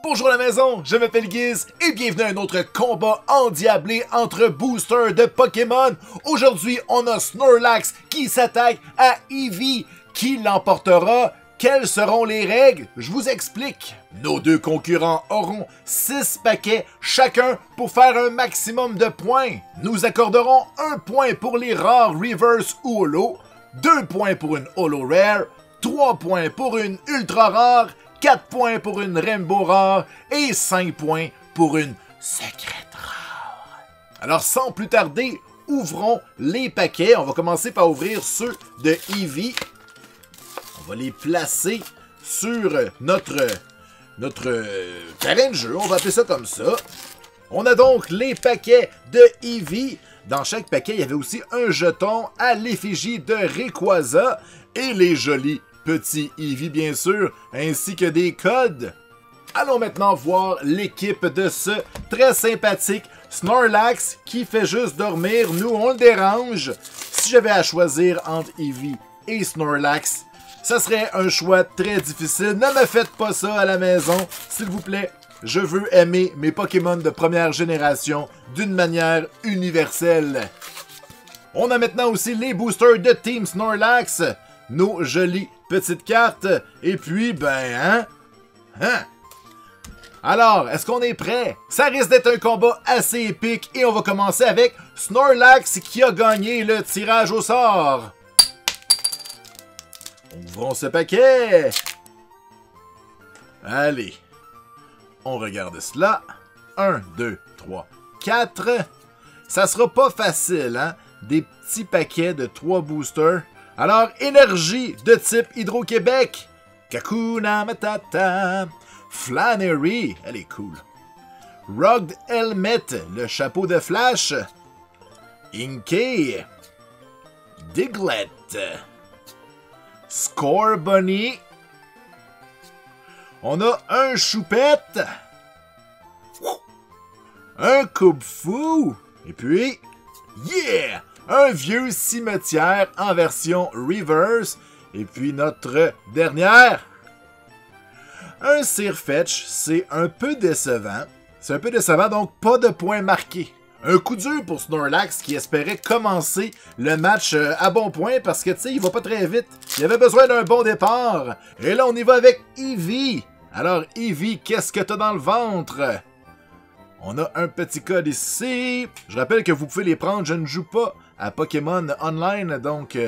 Bonjour la maison, je m'appelle Giz et bienvenue à un autre combat endiablé entre boosters de Pokémon. Aujourd'hui, on a Snorlax qui s'attaque à Eevee. Qui l'emportera? Quelles seront les règles? Je vous explique. Nos deux concurrents auront 6 paquets chacun pour faire un maximum de points. Nous accorderons 1 point pour les rares Reverse ou Holo, 2 points pour une Holo Rare, 3 points pour une Ultra Rare, 4 points pour une Rainbow Rare et 5 points pour une Secrète Rare. Alors sans plus tarder, ouvrons les paquets. On va commencer par ouvrir ceux de Eevee. On va les placer sur notre terrain de jeu, on va appeler ça comme ça. On a donc les paquets de Eevee. Dans chaque paquet, il y avait aussi un jeton à l'effigie de Rayquaza et les jolis petits Eevee, bien sûr, ainsi que des codes. Allons maintenant voir l'équipe de ce très sympathique Snorlax qui fait juste dormir. Nous, on le dérange. Si j'avais à choisir entre Eevee et Snorlax, ça serait un choix très difficile. Ne me faites pas ça à la maison, s'il vous plaît. Je veux aimer mes Pokémon de première génération d'une manière universelle. On a maintenant aussi les boosters de Team Snorlax. Nos jolies petites cartes. Et puis, Alors, est-ce qu'on est prêt? Ça risque d'être un combat assez épique. Et on va commencer avec Snorlax qui a gagné le tirage au sort. Ouvrons ce paquet. Allez. On regarde cela. 1, 2, 3, 4. Ça sera pas facile, hein? Des petits paquets de 3 boosters. Alors, énergie de type Hydro-Québec. Kakuna Matata. Flannery. Elle est cool. Rugged Helmet. Le chapeau de Flash. Inkay. Diglett. Scorbunny. On a un Choupette. Un Kubfu. Et puis, yeah! Un vieux cimetière en version reverse. Et puis notre dernière. Un Sirfetch. C'est un peu décevant. C'est un peu décevant, donc pas de points marqués. Un coup dur pour Snorlax qui espérait commencer le match à bon point parce que, tu sais, il va pas très vite. Il avait besoin d'un bon départ. Et là, on y va avec Eevee. Alors, Eevee, qu'est-ce que t'as dans le ventre? On a un petit code ici. Je rappelle que vous pouvez les prendre. Je ne joue pas à Pokémon Online, donc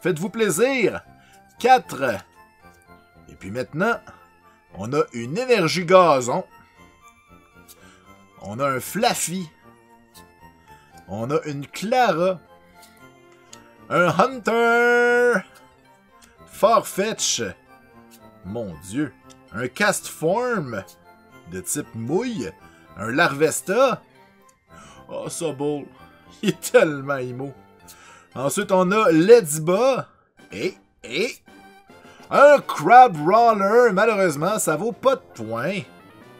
faites-vous plaisir. 4. Et puis maintenant, on a une énergie gazon. On a un Flaffy. On a une Clara. Un Hunter. Farfetch. Mon Dieu. Un Castform. De type mouille. Un Larvesta. Oh, Sobble. Il est tellement emo. Ensuite, on a Lediba. Et. Un Crabrawler. Malheureusement, ça vaut pas de points.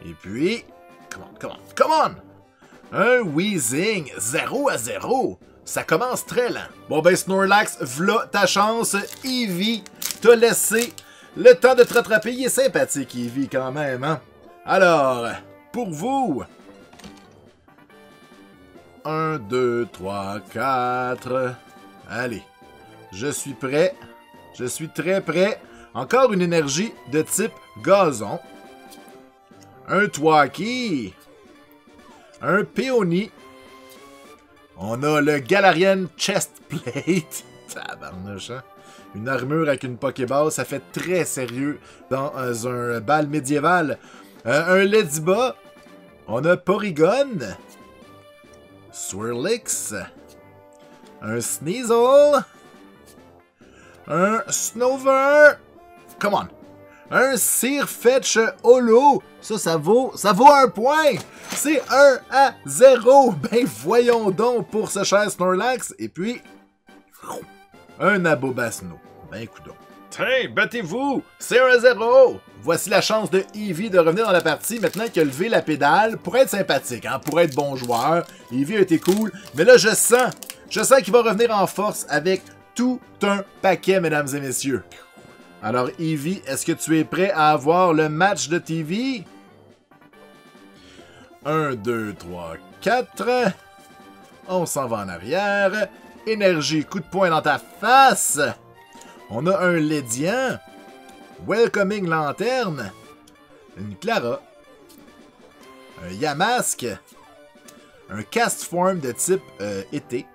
Et puis. Come on! Un Weezing, 0-0. Ça commence très lent. Bon ben Snorlax, v'là ta chance. Eevee t'a laissé le temps de te rattraper. Il est sympathique, Eevee, quand même, hein? Alors, pour vous... 1, 2, 3, 4... Allez, je suis prêt. Je suis très prêt. Encore une énergie de type gazon. Un Thwackey. Un Peony. On a le Galarian Chestplate. Tabarnouche, hein? Une armure avec une Pokéball, ça fait très sérieux dans un bal médiéval. Un Lediba. On a Porygon. Swirlix. Un Sneasel. Un Snover. Come on. Un Sirfetch Holo. Ça vaut 1 point. C'est 1-0. Ben voyons donc pour ce cher Snorlax. Et puis, un Abobasno. Ben coudonc. Tiens, battez-vous. C'est 1-0. Voici la chance de Eevee de revenir dans la partie maintenant qu'il a levé la pédale pour être sympathique, hein, pour être bon joueur. Eevee a été cool. Mais là, je sens qu'il va revenir en force avec tout un paquet, mesdames et messieurs. Alors, Eevee, est-ce que tu es prêt à avoir le match de TV? 1, 2, 3, 4. On s'en va en arrière. Énergie, coup de poing dans ta face. On a un Lédian. Welcoming Lanterne. Une Clara. Un Yamask. Un Castform de type été.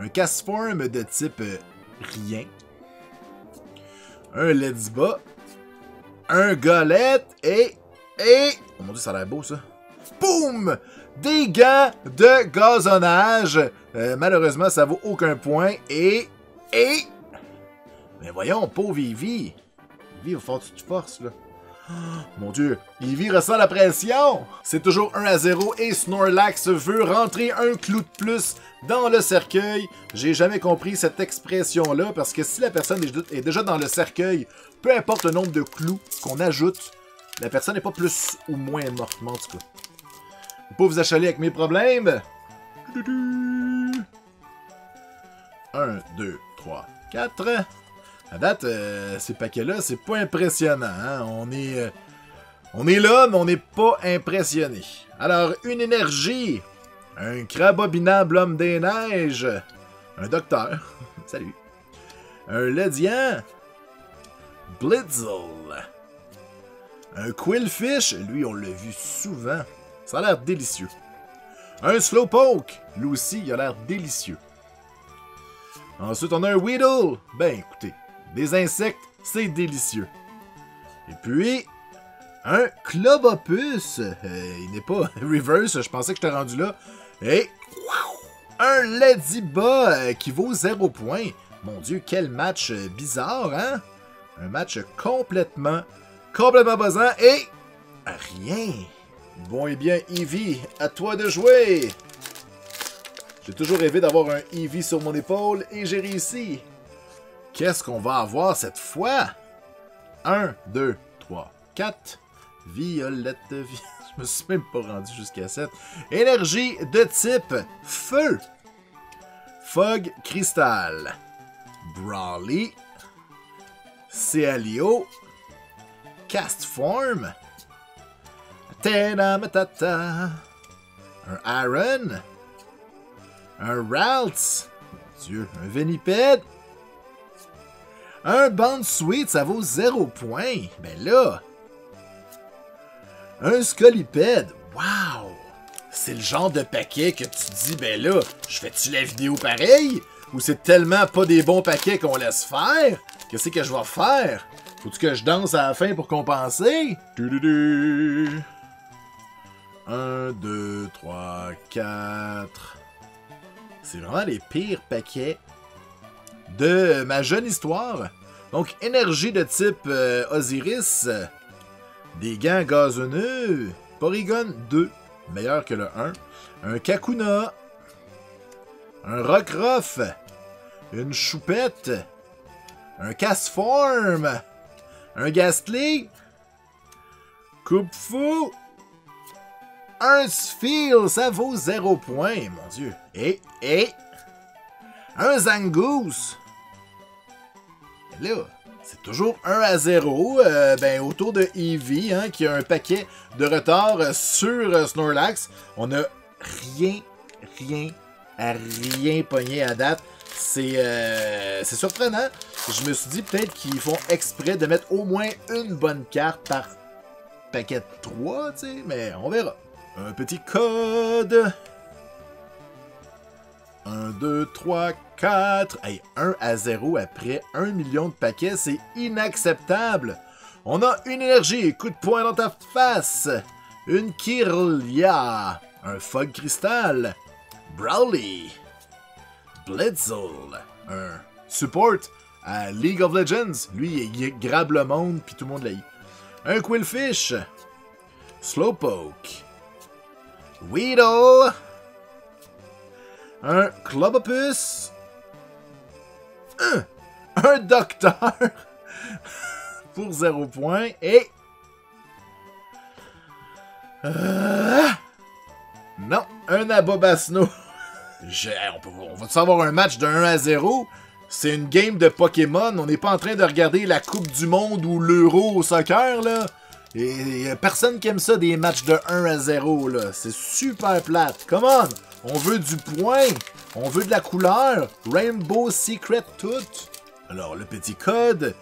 Un Castform de type rien. Un Lediba. Un Golette. Et... Oh mon dieu, ça a l'air beau ça. Boum! Des gants de gazonnage. Malheureusement, ça vaut aucun point. Et... Mais voyons, pauvre Eevee. Eevee, il va falloir que tu te forces, là. Oh, mon dieu, Eevee ressent la pression. C'est toujours 1-0 et Snorlax veut rentrer un clou de plus dans le cercueil. J'ai jamais compris cette expression-là, parce que si la personne est déjà dans le cercueil, peu importe le nombre de clous qu'on ajoute, la personne n'est pas plus ou moins morte, en tout cas. Je peux pas vous achaler avec mes problèmes. 1, 2, 3, 4. À date, ces paquets-là, c'est pas impressionnant. Hein? On est là, mais on n'est pas impressionné. Alors, une énergie. Un crabominable homme des neiges. Un docteur. Salut. Un Lédian. Blitzle. Un Quillfish. Lui, on l'a vu souvent. Ça a l'air délicieux. Un Slowpoke. Lui aussi, il a l'air délicieux. Ensuite, on a un Weedle. Ben, écoutez, des insectes, c'est délicieux. Et puis, un Clobopus. Il n'est pas reverse, je pensais que j'étais rendu là. Et un Lediba qui vaut 0 points. Mon dieu, quel match bizarre, hein? Un match complètement buzzant et rien. Bon et bien, Eevee, à toi de jouer. J'ai toujours rêvé d'avoir un Eevee sur mon épaule et j'ai réussi. Qu'est-ce qu'on va avoir cette fois? 1, 2, 3, 4. Violette, je me suis même pas rendu jusqu'à 7. Énergie de type feu. Fog Crystal. Brawly. Céalio. Castform. Tenamatata. Un Aaron. Un Ralts. Mon Dieu, un Venipede. Un Bounsweet, ça vaut 0 points. Ben là. Un Scolipede. Wow. C'est le genre de paquet que tu dis, ben là, je fais-tu la vidéo pareil? Ou c'est tellement pas des bons paquets qu'on laisse faire? Qu'est-ce que je vais faire? Faut-tu que je danse à la fin pour compenser? 1, 2, 3, 4... C'est vraiment les pires paquets de ma jeune histoire. Donc, énergie de type Osiris. Des gants gazonneux. Porygon 2, meilleur que le 1. Un Kakuna. Un Rockruff. Une Choupette. Un Castform. Un Gastly. Coupe-fou. Un Spheal, ça vaut 0 points, mon dieu. Et un Zangoose. Et là, c'est toujours 1-0, ben, autour de Eevee, hein, qui a un paquet de retard sur Snorlax. On a rien pogné à date. C'est surprenant. Je me suis dit peut-être qu'ils font exprès de mettre au moins une bonne carte par paquet de 3, tu sais, mais on verra. Un petit code. 1, 2, 3, 4. Hey, 1-0 après 1 million de paquets, c'est inacceptable. On a une énergie, coup de poing dans ta face. Une Kirlia. Un Fog Crystal. Brawly. Blitzle. Un support à League of Legends. Lui, il grabe le monde, puis tout le monde l'aïe. Un Quillfish. Slowpoke. Weedle. Un Clobopus. Un Docteur. Pour 0 points. Et... non, un Abobasno. On va-tu avoir un match de 1-0? C'est une game de Pokémon. On n'est pas en train de regarder la Coupe du Monde ou l'Euro au soccer, là. Et y a personne qui aime ça, des matchs de 1-0, là. C'est super plate. Come on! On veut du point. On veut de la couleur. Rainbow Secret tout. Alors, le petit code.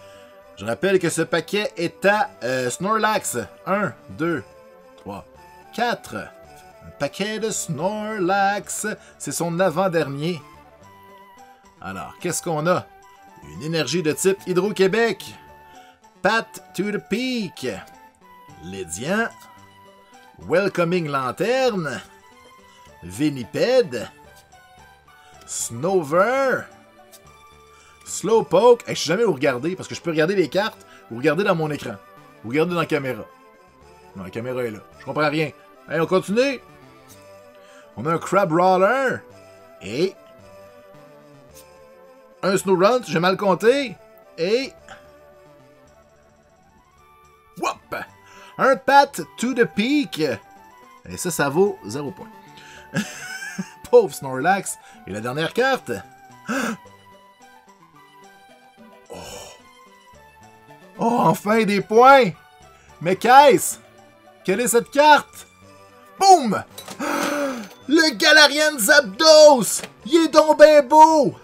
Je rappelle que ce paquet est à Snorlax. 1, 2, 3, 4. Un paquet de Snorlax. C'est son avant-dernier. Alors, qu'est-ce qu'on a? Une énergie de type Hydro-Québec. Pat to the Peak. Lédian. Welcoming Lanterne. Veniped. Snover. Slowpoke. Hey, je sais jamais où regarder parce que je peux regarder les cartes ou regarder dans mon écran. Ou regarder dans la caméra. Non, la caméra est là. Je comprends rien. Hey, on continue. On a un Crab Roller. Et un Snorunt, j'ai mal compté. Et whoop! Un Pat to the Peak. Et ça vaut 0 point. Pauvre Snorlax. Et la dernière carte. Oh. Oh, enfin des points. Mais qu'est-ce? Quelle est cette carte? Boum! Le Galarian Zapdos! Il est donc ben beau!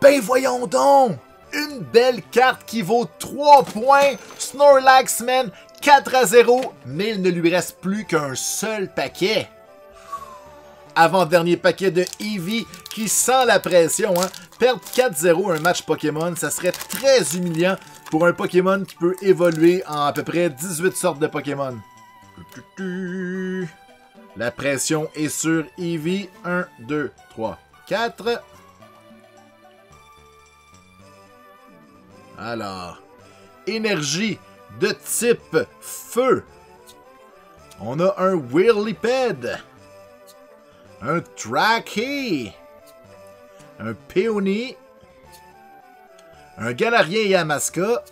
Ben voyons donc! Une belle carte qui vaut 3 points. Snorlax, man, 4-0, mais il ne lui reste plus qu'un seul paquet. Avant-dernier paquet de Eevee qui sent la pression. Hein. Perdre 4-0 un match Pokémon, ça serait très humiliant pour un Pokémon qui peut évoluer en à peu près 18 sortes de Pokémon. La pression est sur Eevee. 1, 2, 3, 4. Alors, énergie de type feu. On a un Whirliped, un Tracky, un Peony, un Galarian Yamaska,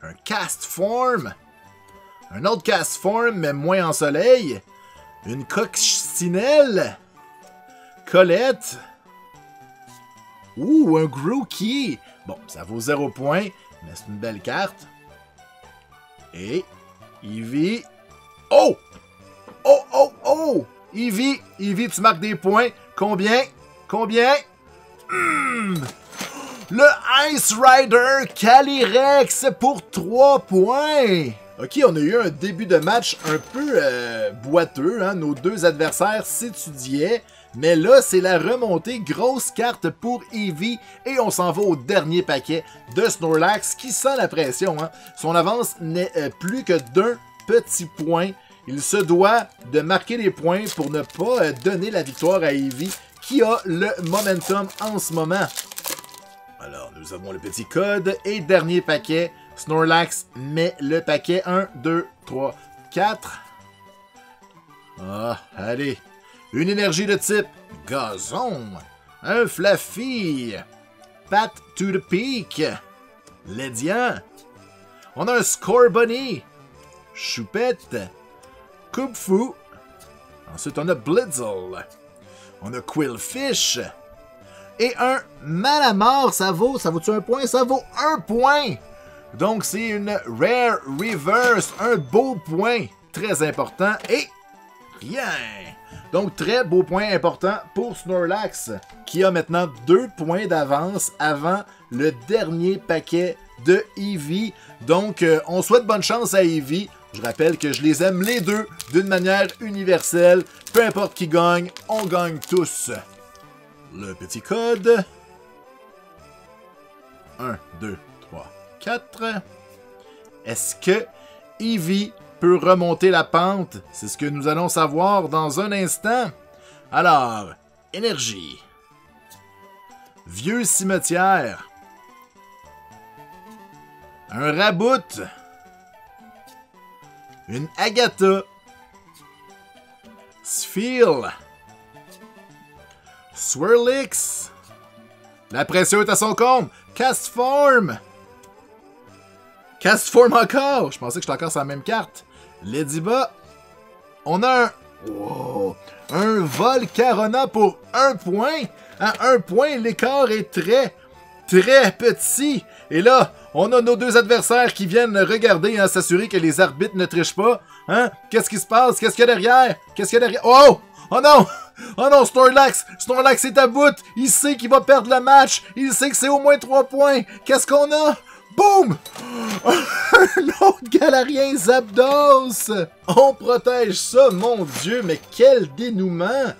un Castform, un autre Castform mais moins en soleil, une Coccinelle, Colette, un Grookey. Bon, ça vaut 0 point, mais c'est une belle carte. Et Eevee. Oh! Oh, oh, oh! Eevee, tu marques des points. Combien? Combien? Le Ice Rider Calyrex pour 3 points. Ok, on a eu un début de match un peu boiteux. Hein? Nos deux adversaires s'étudiaient. Mais là, c'est la remontée. Grosse carte pour Eevee. Et on s'en va au dernier paquet de Snorlax qui sent la pression. Hein? Son avance n'est plus que d'un petit point. Il se doit de marquer des points pour ne pas donner la victoire à Eevee qui a le momentum en ce moment. Alors, nous avons le petit code et dernier paquet. Snorlax met le paquet 1, 2, 3, 4. Ah, allez. Une énergie de type gazon. Un Fluffy. Pat to the Peak. Lédian. On a un Scorbunny. Choupette. Kubfu. Ensuite, on a Blitzel. On a Quillfish. Et un Malamar, ça vaut-tu un point? Ça vaut 1 point! Donc, c'est une Rare Reverse, un beau point, très important, et rien! Donc, très beau point important pour Snorlax, qui a maintenant 2 points d'avance avant le dernier paquet de Eevee. Donc, on souhaite bonne chance à Eevee. Je rappelle que je les aime les deux d'une manière universelle. Peu importe qui gagne, on gagne tous. Le petit code. 1, 2, 3, 4. Est-ce que Eevee peut remonter la pente? C'est ce que nous allons savoir dans un instant. Alors, énergie. Vieux cimetière. Un Rabout. Une Agatha. Spheal. Swirlix. La pression est à son comble. Castform. Castform encore. Je pensais que j'étais encore sur la même carte. Ladyba. On a un... Wow. Un Volcarona pour 1 point. À 1 point, l'écart est très, très petit. Et là, On a nos deux adversaires qui viennent regarder, hein, s'assurer que les arbitres ne trichent pas. Hein? Qu'est-ce qui se passe? Qu'est-ce qu'il y a derrière? Qu'est-ce qu'il y a derrière? Oh! Oh non! Oh non, Snorlax! Snorlax est à bout! Il sait qu'il va perdre le match! Il sait que c'est au moins 3 points! Qu'est-ce qu'on a? Boum! Un autre Galarian Zapdos! On protège ça, mon Dieu! Mais quel dénouement!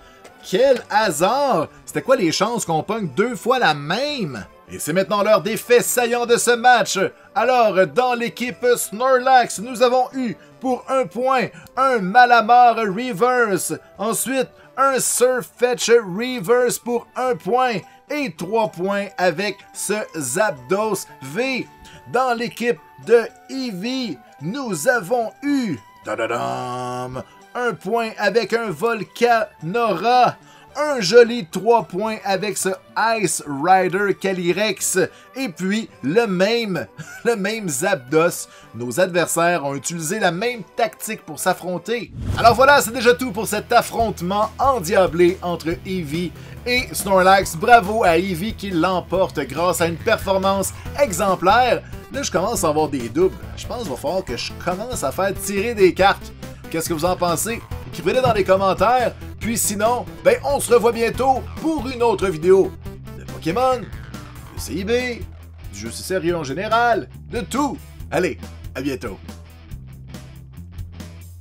Quel hasard! C'était quoi les chances qu'on pogne 2 fois la même? Et c'est maintenant l'heure des faits saillants de ce match. Alors, dans l'équipe Snorlax, nous avons eu pour 1 point un Malamar Reverse. Ensuite, un Surfetch Reverse pour 1 point. Et 3 points avec ce Zapdos V. Dans l'équipe de Eevee, nous avons eu... tadadam, 1 point avec un Volcanora. Un joli 3 points avec ce Ice Rider Calyrex. Et puis, le même Zapdos. Nos adversaires ont utilisé la même tactique pour s'affronter. Alors voilà, c'est déjà tout pour cet affrontement endiablé entre Eevee et Snorlax. Bravo à Eevee qui l'emporte grâce à une performance exemplaire. Là, je commence à avoir des doubles. Je pense qu'il va falloir que je commence à faire tirer des cartes. Qu'est-ce que vous en pensez? Écrivez-le dans les commentaires. Puis sinon, ben on se revoit bientôt pour une autre vidéo de Pokémon, de CIB, du jeu sérieux en général, de tout. Allez, à bientôt.